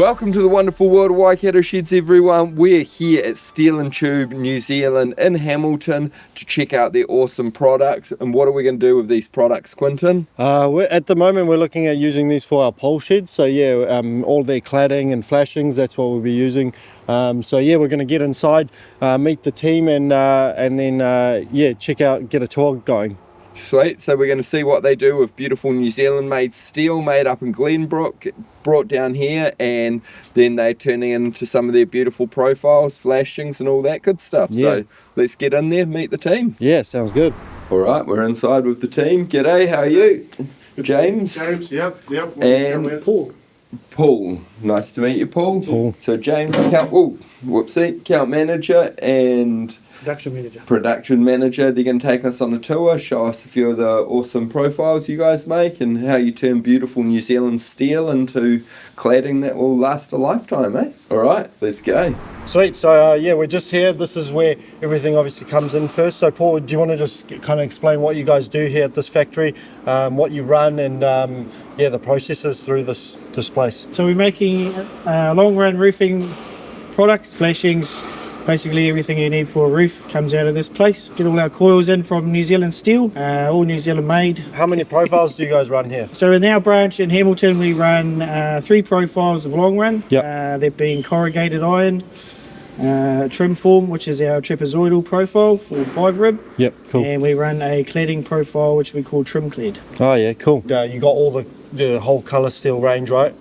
Welcome to the wonderful world of Waikato sheds, everyone. We're here at Steel and Tube, New Zealand in Hamilton to check out their awesome products. And what are we going to do with these products, Quintin? At the moment we're looking at using these for our pole sheds. So yeah, all their cladding and flashings, that's what we'll be using. So yeah, we're going to get inside, meet the team, and then yeah, check out, get a tour going. Sweet. So we're going to see what they do with beautiful New Zealand made steel made up in Glenbrook, brought down here, and then they're turning into some of their beautiful profiles, flashings and all that good stuff. Yeah. So let's get in there, meet the team. Yeah, sounds good. All right, we're inside with the team. G'day, how are you? James? James, yep. And Paul. Nice to meet you, Paul. Paul. So James, account manager and production manager. They're going to take us on a tour, show us a few of the awesome profiles you guys make and how you turn beautiful New Zealand steel into cladding that will last a lifetime, eh? All right, let's go. Sweet. So yeah, we're just here. This is where everything obviously comes in first. So Paul, do you want to just kind of explain what you guys do here at this factory, what you run, and yeah, the processes through this place? So we're making long run roofing products, flashings. Basically everything you need for a roof comes out of this place. Get all our coils in from New Zealand steel, all New Zealand made. How many profiles do you guys run here? So in our branch in Hamilton we run 3 profiles of long run. Yep. They're being corrugated iron, trim form, which is our trapezoidal profile for 5 rib. Yep, cool. And we run a cladding profile which we call trim clad. Oh yeah, cool. You got all the whole colour steel range, right?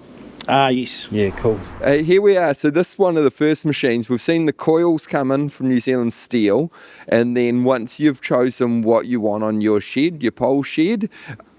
Yes. Yeah, cool. Here we are. So this is one of the first machines. We've seen the coils come in from New Zealand Steel, and then once you've chosen what you want on your shed, your pole shed,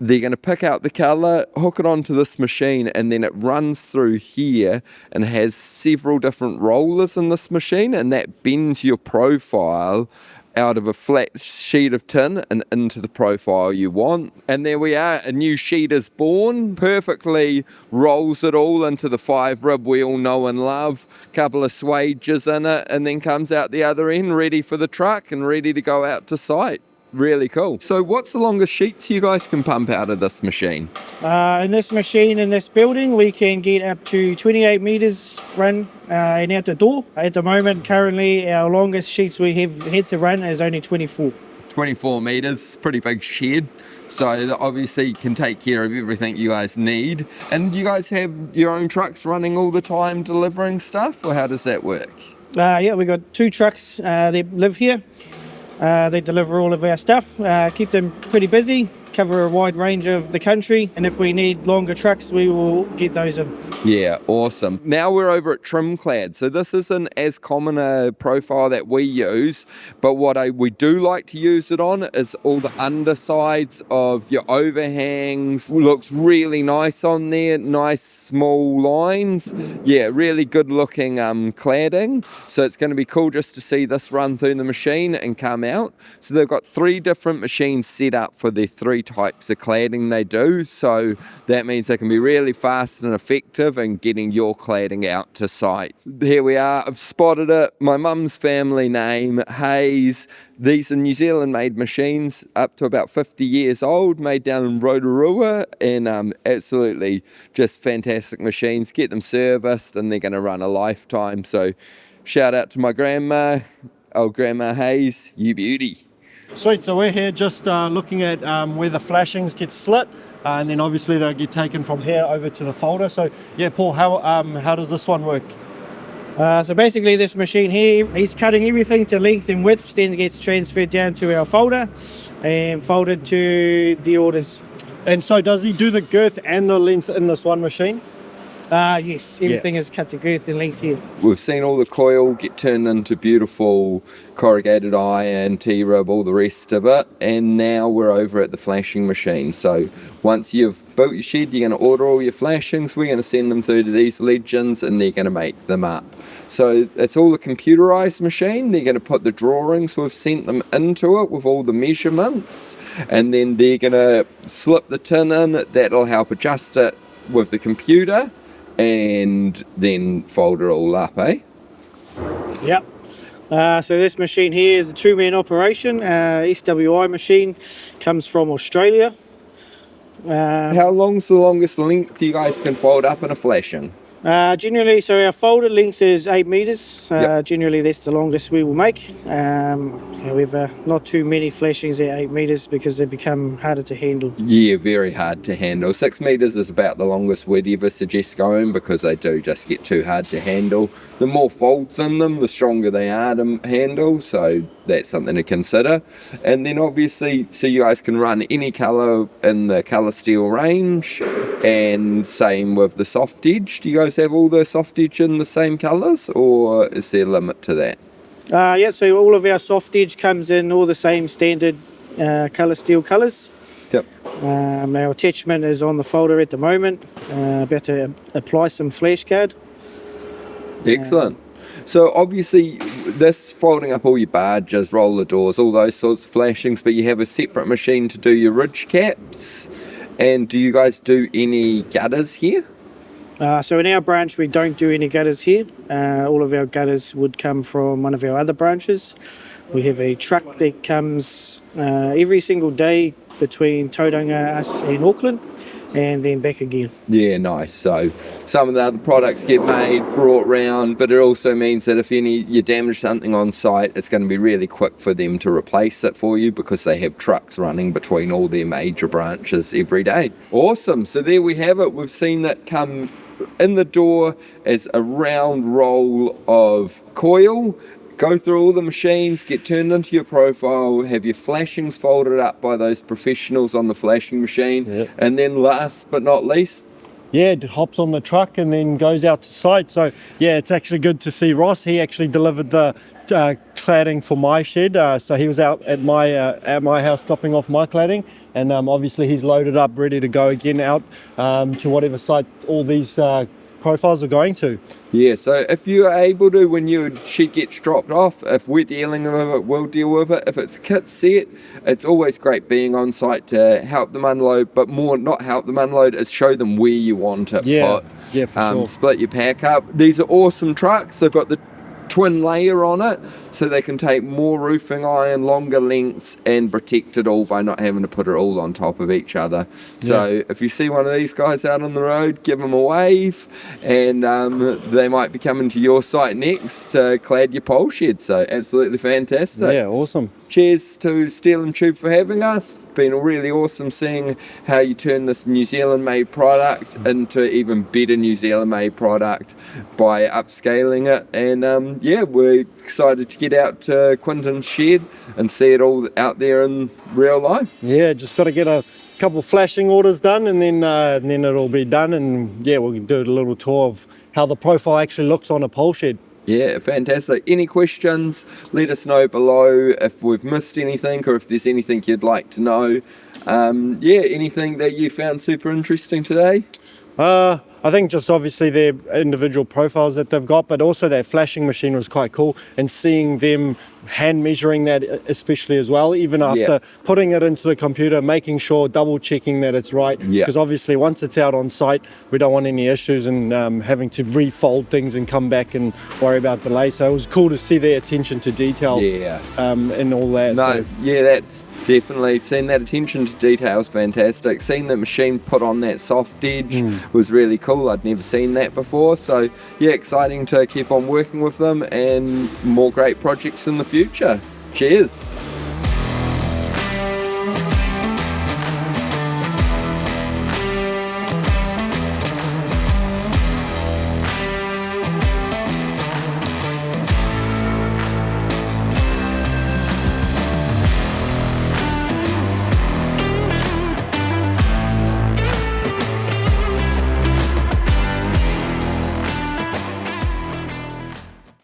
they're going to pick out the colour, hook it onto this machine, and then it runs through here and has several different rollers in this machine, and that bends your profile out of a flat sheet of tin and into the profile you want. And there we are, a new sheet is born, perfectly rolls it all into the 5 rib we all know and love, couple of swages in it, and then comes out the other end ready for the truck and ready to go out to site. Really cool. So what's the longest sheets you guys can pump out of this machine? In this machine, in this building, we can get up to 28 metres run and out the door. At the moment, currently, our longest sheets we have had to run is only 24. 24 metres, pretty big shed. So that obviously can take care of everything you guys need. And you guys have your own trucks running all the time delivering stuff, or how does that work? Yeah, we got 2 trucks that live here. They deliver all of our stuff, keep them pretty busy, cover a wide range of the country, and if we need longer trucks we will get those in. Yeah, awesome. Now we're over at trim clad. So this isn't as common a profile that we use, but what we do like to use it on is all the undersides of your overhangs. Looks really nice on there, nice small lines. Yeah, really good looking cladding. So it's going to be cool just to see this run through the machine and come out. So they've got 3 different machines set up for their 3 types of cladding they do, so that means they can be really fast and effective in getting your cladding out to site. Here we are, I've spotted it, my mum's family name, Hayes. These are New Zealand made machines up to about 50 years old, made down in Rotorua, and absolutely just fantastic machines. Get them serviced and they're going to run a lifetime. So shout out to my grandma, old Grandma Hayes, you beauty. Sweet, so we're here just looking at where the flashings get slit, and then obviously they'll get taken from here over to the folder. So yeah, Paul, how does this one work? So basically this machine here, he's cutting everything to length and width, then it gets transferred down to our folder and folded to the orders. And so does he do the girth and the length in this one machine? Yes, everything is cut to girth and length here. We've seen all the coil get turned into beautiful corrugated iron, T-rib, all the rest of it, and now we're over at the flashing machine. So once you've built your shed, you're going to order all your flashings, we're going to send them through to these legends and they're going to make them up. So it's all a computerized machine. They're going to put the drawings, we've sent them into it with all the measurements, and then they're going to slip the tin in. That'll help adjust it with the computer and then fold it all up, eh? Yep. So this machine here is a 2-man operation. SWI machine, comes from Australia. How long's the longest length you guys can fold up in a flashing? Generally, so our folder length is 8 meters. Yep. Generally, that's the longest we will make. However, not too many flashings at 8 meters because they become harder to handle. Yeah, very hard to handle. 6 meters is about the longest we'd ever suggest going because they do just get too hard to handle. The more folds in them, the stronger they are to handle, so that's something to consider. And then obviously, so you guys can run any colour in the colour steel range, and same with the soft edge. Do you guys have all the soft edge in the same colours, or is there a limit to that? Yeah, so all of our soft edge comes in all the same standard colour steel colours. Yep. Our attachment is on the folder at the moment. About to apply some flash guard. Excellent. So obviously this folding up all your barges, roller doors, all those sorts of flashings, but you have a separate machine to do your ridge caps. And do you guys do any gutters here? So in our branch we don't do any gutters here. All of our gutters would come from one of our other branches. We have a truck that comes every single day between Tauranga, us and Auckland, and then back again. Yeah, nice. So some of the other products get made, brought round, but it also means that if you damage something on site, it's going to be really quick for them to replace it for you because they have trucks running between all their major branches every day. Awesome. So there we have it. We've seen that come in the door as a round roll of coil. Go through all the machines, get turned into your profile, have your flashings folded up by those professionals on the flashing machine, Yep. and then last but not least, Yeah, it hops on the truck and then goes out to site. So yeah, it's actually good to see Ross. He actually delivered the cladding for my shed. So he was out at my house dropping off my cladding, and obviously he's loaded up, ready to go again out to whatever site all these profiles are going to. yeah, so if you're able to, when your shed gets dropped off, if we're dealing with it, we'll deal with it. If it's kit set, it's always great being on site to help them unload, but more not help them unload, is show them where you want it Yeah, put. yeah, for sure. Split your pack up. These are awesome trucks. They've got the twin layer on it, so they can take more roofing iron, longer lengths, and protect it all by not having to put it all on top of each other. So if you see one of these guys out on the road, give them a wave, and they might be coming to your site next to clad your pole shed. So absolutely fantastic. Yeah, awesome. Cheers to Steel and Tube for having us. Been really awesome seeing how you turn this New Zealand made product into even better New Zealand made product by upscaling it, and yeah, we're excited to get out to Quintin's shed and see it all out there in real life. Yeah, just got to get a couple of flashing orders done, and then it'll be done, and yeah, we'll do a little tour of how the profile actually looks on a pole shed. Yeah, fantastic. Any questions, let us know below if we've missed anything or if there's anything you'd like to know. Yeah, anything that you found super interesting today? I think just obviously their individual profiles that they've got, but also that flashing machine was quite cool, and seeing them hand measuring that especially as well, even after putting it into the computer, making sure, double checking that it's right, because obviously once it's out on site we don't want any issues and having to refold things and come back and worry about delay. So it was cool to see their attention to detail and all that. No, So, yeah, that's definitely, seeing that attention to detail is fantastic. Seeing the machine put on that soft edge was really cool. I'd never seen that before, so yeah, exciting to keep on working with them and more great projects in the future. Cheers.